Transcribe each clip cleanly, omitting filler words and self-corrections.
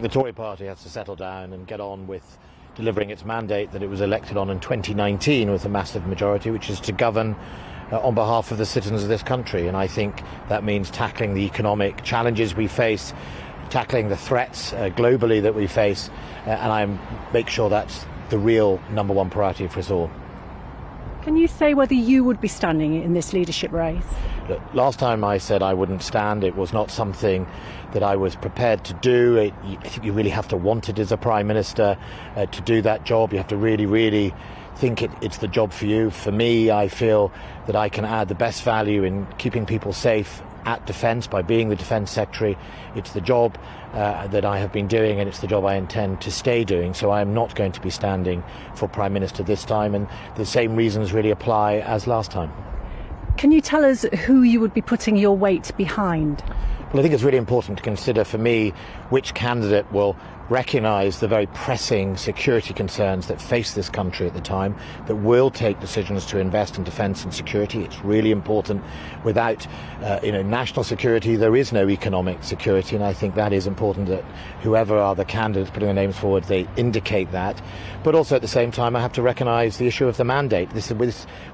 the Tory party has to settle down and get on with delivering its mandate that it was elected on in 2019 with a massive majority, which is to govern on behalf of the citizens of this country. And I think that means tackling the economic challenges we face, tackling the threats globally that we face, and I make sure that's the real number one priority for us all. Can you say whether you would be standing in this leadership race? Look, last time I said I wouldn't stand, it was not something that I was prepared to do. I think you really have to want it as a Prime Minister to do that job. You have to really, really think it's the job for you. For me, I feel that I can add the best value in keeping people safe at Defence by being the Defence Secretary. It's the job that I have been doing, and it's the job I intend to stay doing. So I am not going to be standing for Prime Minister this time, and the same reasons really apply as last time. Can you tell us who you would be putting your weight behind? Well, I think it's really important to consider for me which candidate will recognise the very pressing security concerns that face this country at the time, that will take decisions to invest in defence and security. It's really important. Without national security, there is no economic security, and I think that is important that whoever are the candidates putting their names forward, they indicate that. But also at the same time, I have to recognise the issue of the mandate. This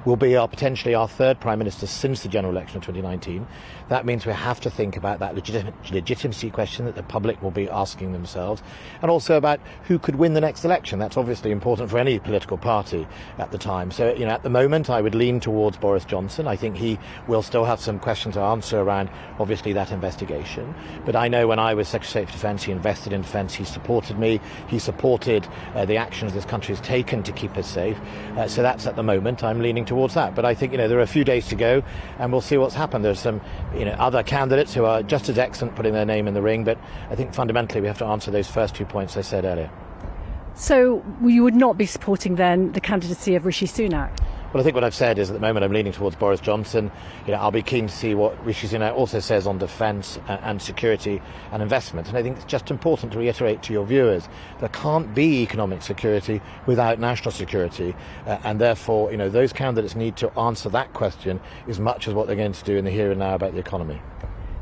will be potentially our third Prime Minister since the general election of 2019. That means we have to think about that legitimacy question that the public will be asking themselves, and also about who could win the next election. That's obviously important for any political party at the time. So, at the moment, I would lean towards Boris Johnson. I think he will still have some questions to answer around, obviously, that investigation. But I know when I was Secretary of Defence, he invested in defence, he supported me, he supported the actions this country has taken to keep us safe. So that's at the moment, I'm leaning towards that. But I think, there are a few days to go, and we'll see what's happened. There's some, other candidates who are just as excellent putting their name in the ring, but I think fundamentally we have to answer those first 2 points I said earlier. So you would not be supporting then the candidacy of Rishi Sunak? Well, I think what I've said is at the moment I'm leaning towards Boris Johnson. I'll be keen to see what Rishi Sunak also says on defence and security and investment. And I think it's just important to reiterate to your viewers, there can't be economic security without national security. And therefore, those candidates need to answer that question as much as what they're going to do in the here and now about the economy.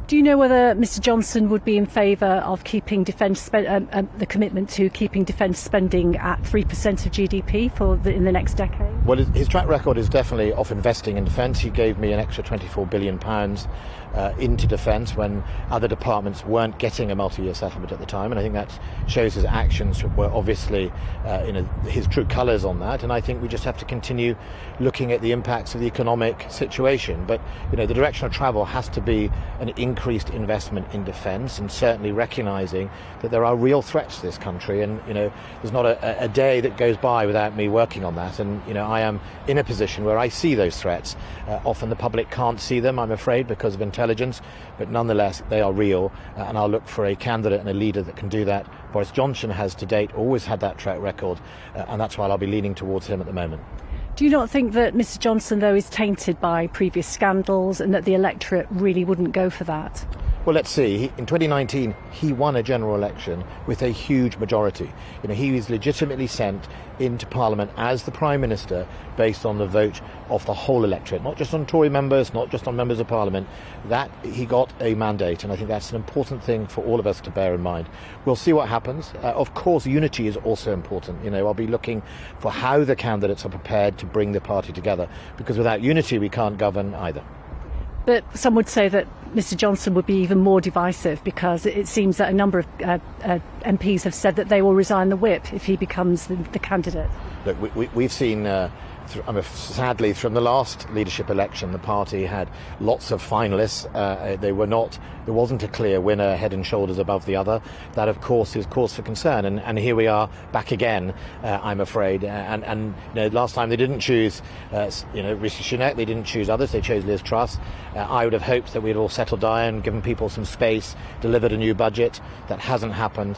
Do you know whether Mr Johnson would be in favour of keeping the commitment to keeping defence spending at 3% of GDP in the next decade? Well, his track record is definitely of investing in defence. He gave me an extra £24 billion into defence when other departments weren't getting a multi-year settlement at the time, and I think that shows his actions were obviously his true colours on that. And I think we just have to continue looking at the impacts of the economic situation. But the direction of travel has to be an increased investment in defence, and certainly recognising that there are real threats to this country, and there's not a day that goes by without me working on that. And I am in a position where I see those threats. Often the public can't see them, I'm afraid, because of intelligence, but nonetheless they are real, and I'll look for a candidate and a leader that can do that. Boris Johnson has to date always had that track record, and that's why I'll be leaning towards him at the moment. Do you not think that Mr Johnson, though, is tainted by previous scandals and that the electorate really wouldn't go for that? Well, let's see. In 2019, he won a general election with a huge majority. He was legitimately sent into Parliament as the Prime Minister based on the vote of the whole electorate, not just on Tory members, not just on members of Parliament. That he got a mandate, and I think that's an important thing for all of us to bear in mind. We'll see what happens. Of course, unity is also important. I'll be looking for how the candidates are prepared to bring the party together, because without unity we can't govern either. But some would say that Mr Johnson would be even more divisive, because it seems that a number of MPs have said that they will resign the whip if he becomes the candidate. Look, we've seen, sadly, from the last leadership election, the party had lots of finalists. There wasn't a clear winner head and shoulders above the other. That, of course, is cause for concern. And here we are back again, I'm afraid. And last time they didn't choose, Rishi Sunak, they didn't choose others, they chose Liz Truss. I would have hoped that we'd all settled down, given people some space, delivered a new budget. That hasn't happened.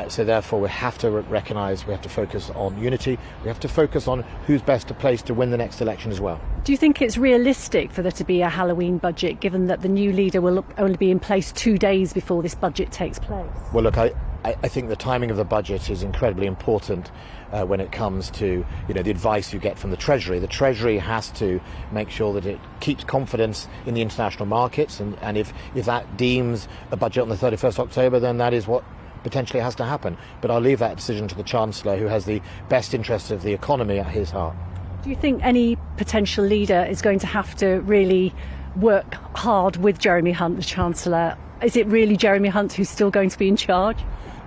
So therefore, we have to recognise we have to focus on unity. We have to focus on who's best placed to win the next election as well. Do you think it's realistic for there to be a Halloween budget, given that the new leader will only be in place 2 days before this budget takes place? Well, look, I think the timing of the budget is incredibly important when it comes to the advice you get from the Treasury. The Treasury has to make sure that it keeps confidence in the international markets, and if that deems a budget on the 31st October, then that is what potentially has to happen. But I'll leave that decision to the Chancellor, who has the best interests of the economy at his heart. Do you think any potential leader is going to have to really work hard with Jeremy Hunt, the Chancellor? Is it really Jeremy Hunt who's still going to be in charge?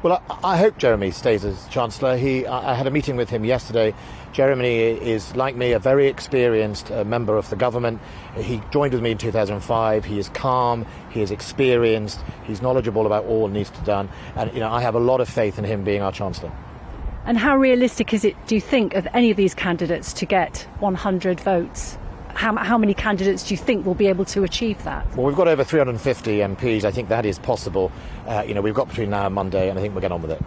Well, I hope Jeremy stays as Chancellor. I had a meeting with him yesterday. Jeremy is, like me, a very experienced member of the government. He joined with me in 2005. He is calm, he is experienced, he's knowledgeable about all that needs to be done. And, I have a lot of faith in him being our Chancellor. And how realistic is it, do you think, of any of these candidates to get 100 votes? How many candidates do you think will be able to achieve that? Well, we've got over 350 MPs. I think that is possible. We've got between now and Monday, and I think we'll get on with it.